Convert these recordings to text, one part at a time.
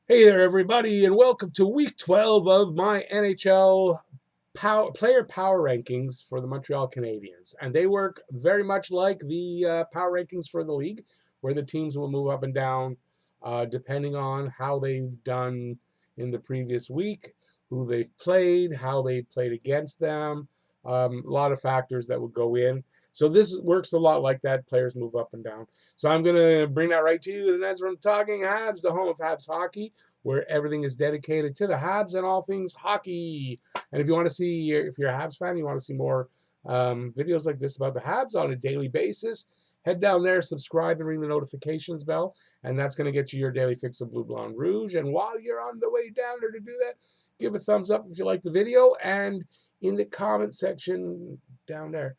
Hey there, everybody, and welcome to week 12 of my NHL player power rankings for the Montreal Canadiens. And they work very much like the power rankings for the league, where the teams will move up and down depending on how they've done in the previous week, who they've played, how they played against them. A lot of factors that would go in. So this works a lot like that. Players move up and down. So I'm going to bring that right to you. And that's from Talking Habs, the home of Habs hockey, where everything is dedicated to the Habs and all things hockey. And if you want to see, if you're a Habs fan, you want to see more videos like this about the Habs on a daily basis, head down there, subscribe, and ring the notifications bell. And that's going to get you your daily fix of Blue, Blonde, Rouge. And while you're on the way down there to do that, give a thumbs up if you like the video. And in the comment section down there,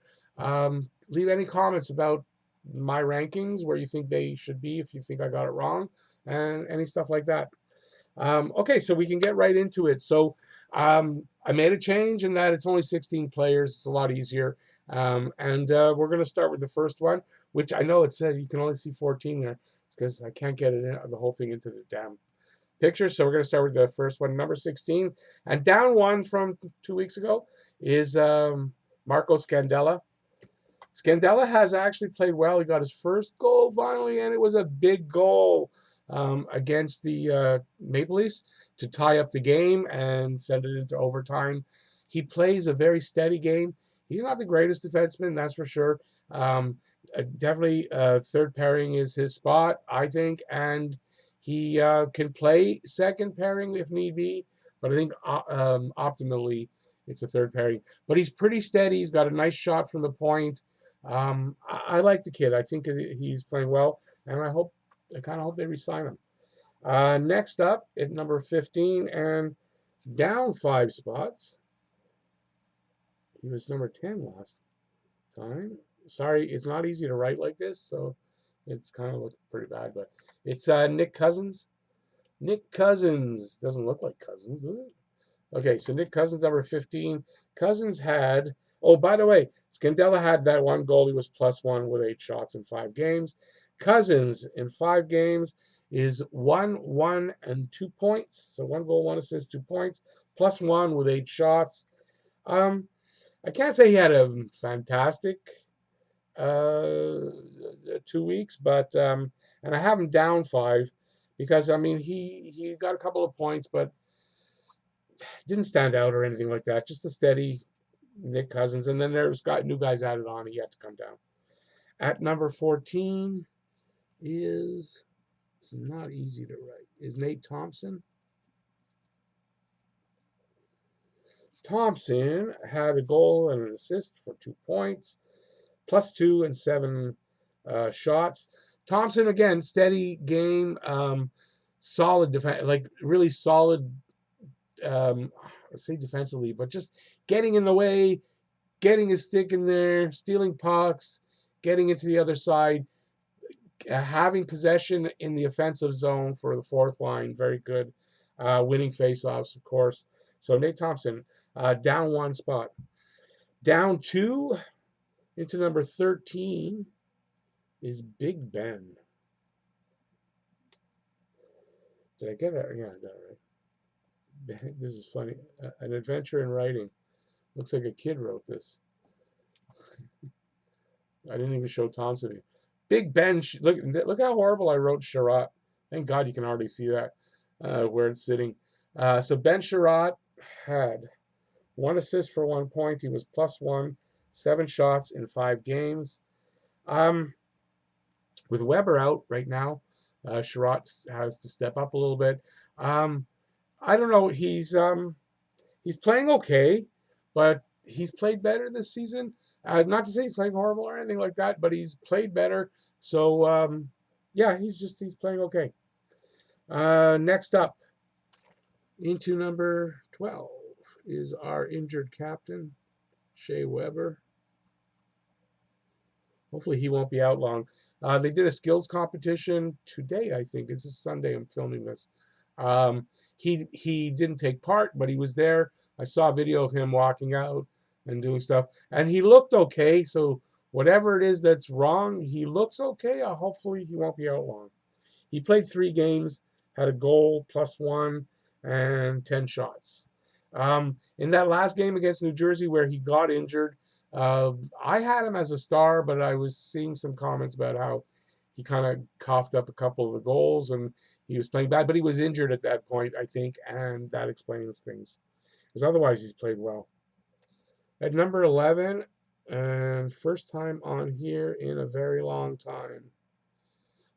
leave any comments about my rankings, where you think they should be, if you think I got it wrong, and any stuff like that. Okay, so we can get right into it. So I made a change in that it's only 16 players. It's a lot easier. And we're going to start with the first one, which I know it said you can only see 14 there because I can't get it in, the whole thing into the damn picture. So we're going to start with the first one, number 16. And down one from 2 weeks ago is Marco Scandella. Scandella has actually played well. He got his first goal finally, and it was a big goal against the Maple Leafs to tie up the game and send it into overtime. He plays a very steady game. He's not the greatest defenseman, that's for sure. Definitely third pairing is his spot, I think, and he can play second pairing if need be, but I think optimally it's a third pairing. But he's pretty steady. He's got a nice shot from the point. I like the kid. I think he's playing well, and I kind of hope they resign him. Next up at number 15 and down 5 spots. He was number 10 last time. Sorry, it's not easy to write like this, so it's kind of looking pretty bad. But it's Nick Cousins. Nick Cousins doesn't look like Cousins, does it? Okay, so Nick Cousins, number 15. Cousins had, oh, by the way, Scandella had that one goal. He was +1 with 8 shots in 5 games. Cousins in 5 games is 1, and 2 points. So 1 goal, 1 assist, 2 points, +1 with 8 shots. I can't say he had a fantastic 2 weeks, but and I have him down 5 because I mean he got a couple of points, but didn't stand out or anything like that. Just a steady Nick Cousins, and then there's got new guys added on. He had to come down. At number 14 is, it's not easy to write, is Nate Thompson. Thompson had a goal and an assist for 2 points, +2 and 7 shots. Thompson, again, steady game, solid defense, like really solid, let's say defensively, but just getting in the way, getting his stick in there, stealing pucks, getting into the other side, having possession in the offensive zone for the fourth line, very good. Winning faceoffs, of course. So Nate Thompson, down 1 spot. Down 2 into number 13 is Big Ben. Did I get it? Yeah, I got it right. This is funny. An adventure in writing. Looks like a kid wrote this. I didn't even show Thompson. Big Ben. Look how horrible I wrote Sherratt. Thank God you can already see that where it's sitting. So Ben Sherratt had 1 assist for 1 point. He was +1, 7 shots in 5 games. With Weber out right now, Sherratt has to step up a little bit. I don't know. He's playing okay, but he's played better this season. Not to say he's playing horrible or anything like that, but he's played better. So yeah, he's playing okay. Next up, into number 12 is our injured captain, Shea Weber. Hopefully he won't be out long. They did a skills competition today, I think. This is Sunday. I'm filming this. He didn't take part, but he was there. I saw a video of him walking out and doing stuff, and he looked okay. So whatever it is that's wrong, he looks okay. Hopefully he won't be out long. He played 3 games, had a goal, +1, and 10 shots. In that last game against New Jersey where he got injured, I had him as a star, but I was seeing some comments about how he kind of coughed up a couple of the goals and he was playing bad, but he was injured at that point, I think, and that explains things. Because otherwise, he's played well. At number 11, and first time on here in a very long time.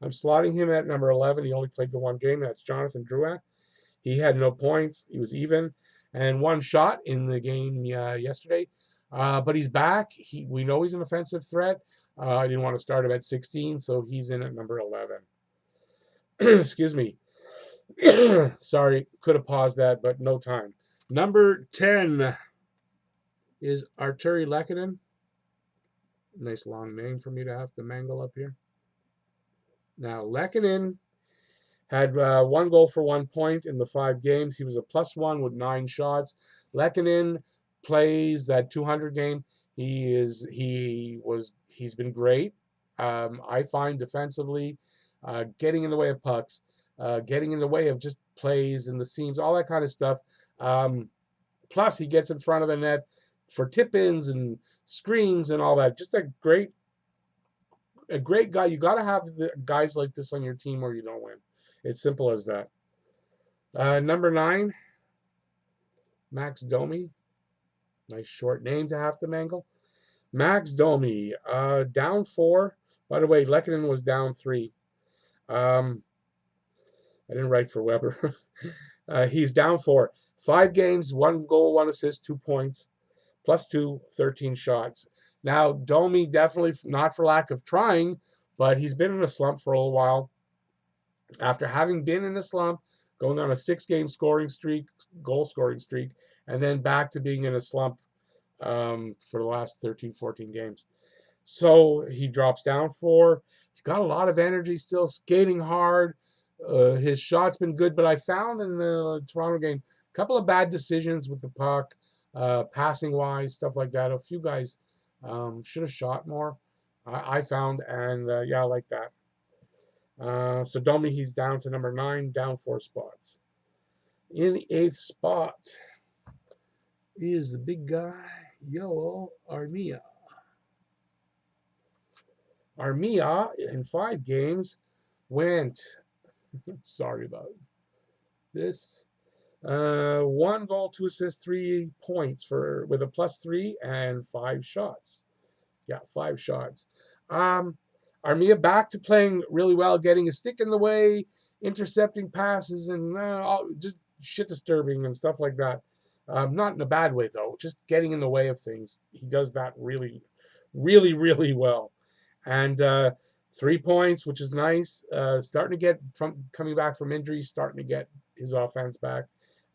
I'm slotting him at number 11. He only played the one game. That's Jonathan Drouin. He had no points. He was even, and one shot in the game yesterday. But he's back. We know he's an offensive threat. I didn't want to start him at 16, so he's in at number 11. Excuse me. Sorry, could have paused that, but no time. Number 10 is Arturi Lehkonen. Nice long name for me to have to mangle up here. Now, Lehkonen had 1 goal for 1 point in the 5 games. He was a +1 with 9 shots. Lehkonen plays that 200 game. He's been great. I find defensively, getting in the way of pucks, getting in the way of just plays and the seams, all that kind of stuff. Plus, he gets in front of the net for tip-ins and screens and all that. Just a great guy. You got to have guys like this on your team or you don't win. It's simple as that. Number 9, Max Domi. Nice short name to have to mangle. Max Domi, down 4. By the way, Lehkonen was down 3. I didn't write for Weber. He's down 4. 5 games, 1 goal, 1 assist, 2 points, +2, 13 shots. Now, Domi definitely not for lack of trying, but he's been in a slump for a little while. After having been in a slump, going on a 6-game goal scoring streak, and then back to being in a slump for the last 13, 14 games. So he drops down 4. He's got a lot of energy still, skating hard. His shot's been good, but I found in the Toronto game a couple of bad decisions with the puck, passing-wise, stuff like that. A few guys should have shot more, I found, and yeah, I like that. So Domi, he's down to number 9, down 4 spots. In the 8th spot is the big guy, Yoel Armia. Armia, in 5 games, went, sorry about this, 1 goal, 2 assists, 3 points with a +3 and 5 shots. Yeah, 5 shots. Armia back to playing really well, getting his stick in the way, intercepting passes, and just shit disturbing and stuff like that. Not in a bad way, though, just getting in the way of things. He does that really, really, really well. And 3 points, which is nice. Starting to get coming back from injury, starting to get his offense back.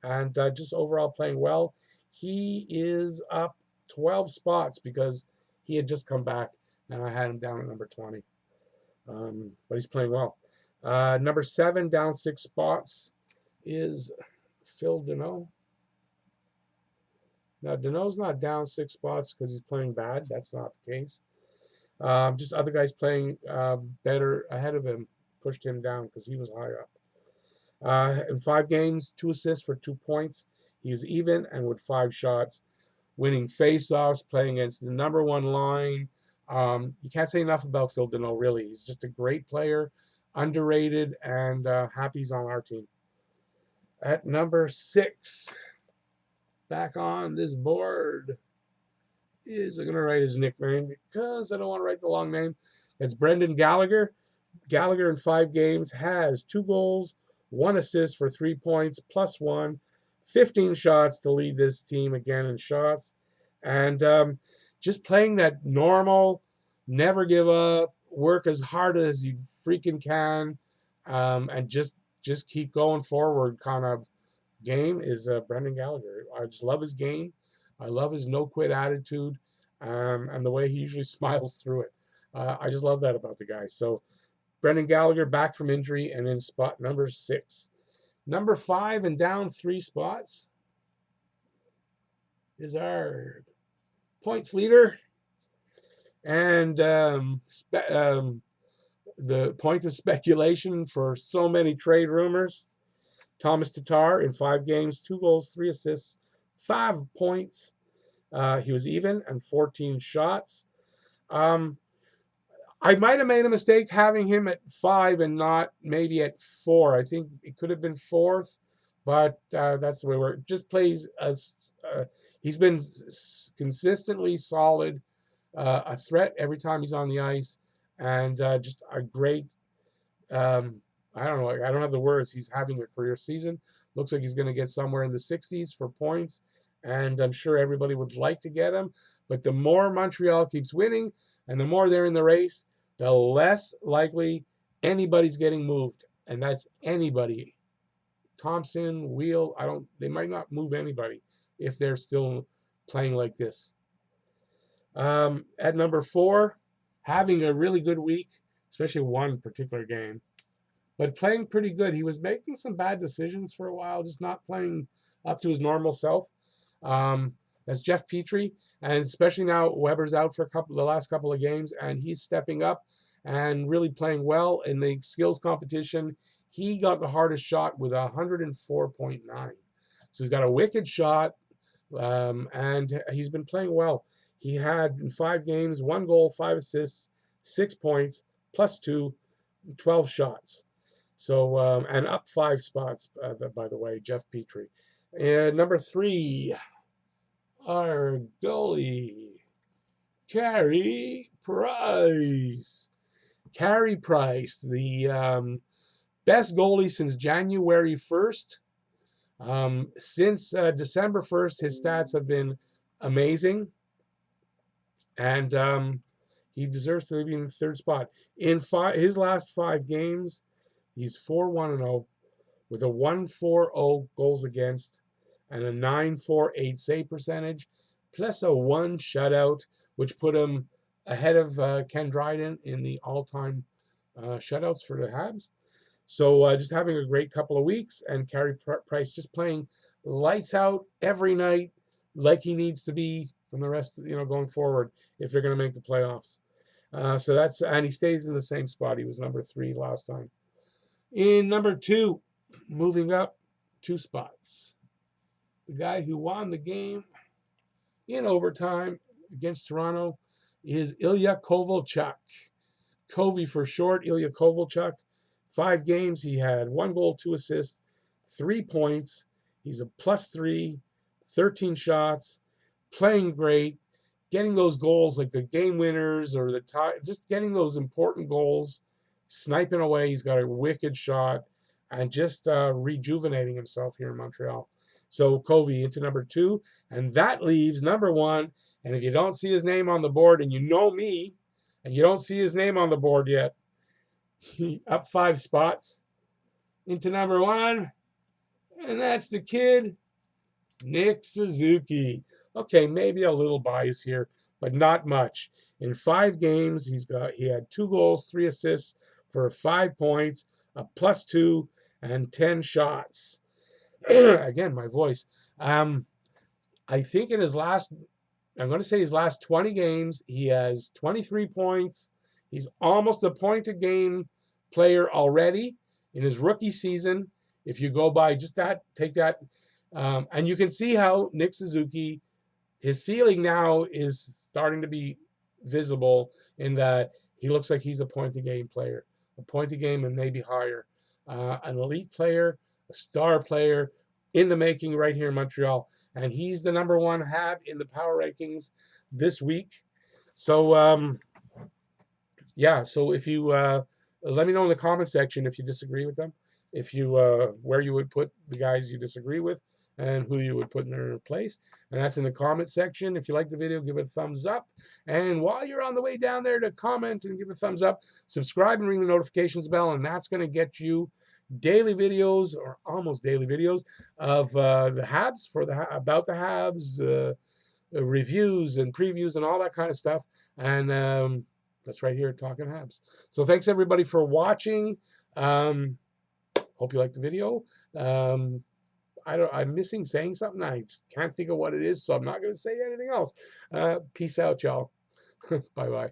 And just overall playing well. He is up 12 spots because he had just come back, and I had him down at number 20. But he's playing well. Number 7, down 6 spots, is Phil Deneau. Now, Deneau's not down 6 spots because he's playing bad. That's not the case. Just other guys playing better ahead of him pushed him down because he was high up. In 5 games, 2 assists for 2 points. He was even and with 5 shots, winning face-offs, playing against the number 1 line. You can't say enough about Phil Deneau, really. He's just a great player, underrated, and happy he's on our team. At number 6, back on this board, I'm going to write his nickname because I don't want to write the long name. It's Brendan Gallagher. Gallagher in 5 games has 2 goals, 1 assist for 3 points, +1, 15 shots to lead this team again in shots. And just playing that normal, never give up, work as hard as you freaking can, and just keep going forward kind of game is Brendan Gallagher. I just love his game. I love his no-quit attitude, and the way he usually smiles through it. I just love that about the guy. So Brendan Gallagher back from injury and in spot number 6. Number 5 and down 3 spots is our points leader and the point of speculation for so many trade rumors, Thomas Tatar in 5 games, 2 goals, 3 assists, 5 points. He was even and 14 shots. Um, I might have made a mistake having him at 5 and not maybe at 4. I think it could have been 4th, but that's the way we're just plays as he's been consistently solid, a threat every time he's on the ice, and just a great. I don't know. I don't have the words. He's having a career season. Looks like he's going to get somewhere in the 60s for points, and I'm sure everybody would like to get him. But the more Montreal keeps winning, and the more they're in the race, the less likely anybody's getting moved, and that's anybody. Thompson, Wheel. I don't. They might not move anybody if they're still playing like this. At number 4, having a really good week, especially one particular game, but playing pretty good. He was making some bad decisions for a while, just not playing up to his normal self. That's Jeff Petrie, and especially now Weber's out for the last couple of games, and he's stepping up and really playing well in the skills competition. He got the hardest shot with 104.9. So he's got a wicked shot, and he's been playing well. He had in 5 games, 1 goal, 5 assists, 6 points, plus 2, 12 shots. So, and up 5 spots, by the way, Jeff Petrie. And number 3, our goalie, Carey Price. Carey Price, the best goalie since January 1st. Since December 1st, his stats have been amazing. And he deserves to be in the 3rd spot. In his last 5 games, he's 4-1-0 with a 1.40 goals against and a 9.48 save percentage, plus a 1 shutout, which put him ahead of Ken Dryden in the all-time shutouts for the Habs. So just having a great couple of weeks, and Carey Price just playing lights out every night like he needs to be from the rest, going forward if they're going to make the playoffs. So that's, and he stays in the same spot. He was number 3 last time. In number 2, moving up 2 spots, the guy who won the game in overtime against Toronto is Ilya Kovalchuk. Kovy for short, Ilya Kovalchuk. 5 games, he had 1 goal, 2 assists, 3 points. He's a +3, 13 shots, playing great, getting those goals like the game winners or the tie, just getting those important goals, sniping away. He's got a wicked shot, and just rejuvenating himself here in Montreal. So Kovy into number 2, and that leaves number 1. And if you don't see his name on the board, and you know me, and you don't see his name on the board yet, he up 5 spots into number 1, and that's the kid, Nick Suzuki. Okay, maybe a little bias here, but not much. In 5 games, he had 2 goals, 3 assists for 5 points, a +2, and 10 shots. Again, my voice. I think in his last 20 games, he has 23 points. He's almost a point-a-game player already in his rookie season. If you go by just that, take that. And you can see how Nick Suzuki, his ceiling now is starting to be visible in that he looks like he's a point-a-game player, a point-a-game and maybe higher. An elite player, a star player in the making right here in Montreal. And he's the number 1 Hab in the power rankings this week. So, yeah, so if you let me know in the comment section if you disagree with them, if you where you would put the guys you disagree with, and who you would put in their place. And that's in the comment section. If you like the video, give it a thumbs up. And while you're on the way down there to comment and give a thumbs up, subscribe and ring the notifications bell, and that's going to get you daily videos, or almost daily videos, of the Habs, about the Habs, reviews and previews and all that kind of stuff. And that's right here at Talking Habs. So thanks everybody for watching. Hope you liked the video. I'm missing saying something. I just can't think of what it is, so I'm not going to say anything else. Peace out, y'all. Bye-bye.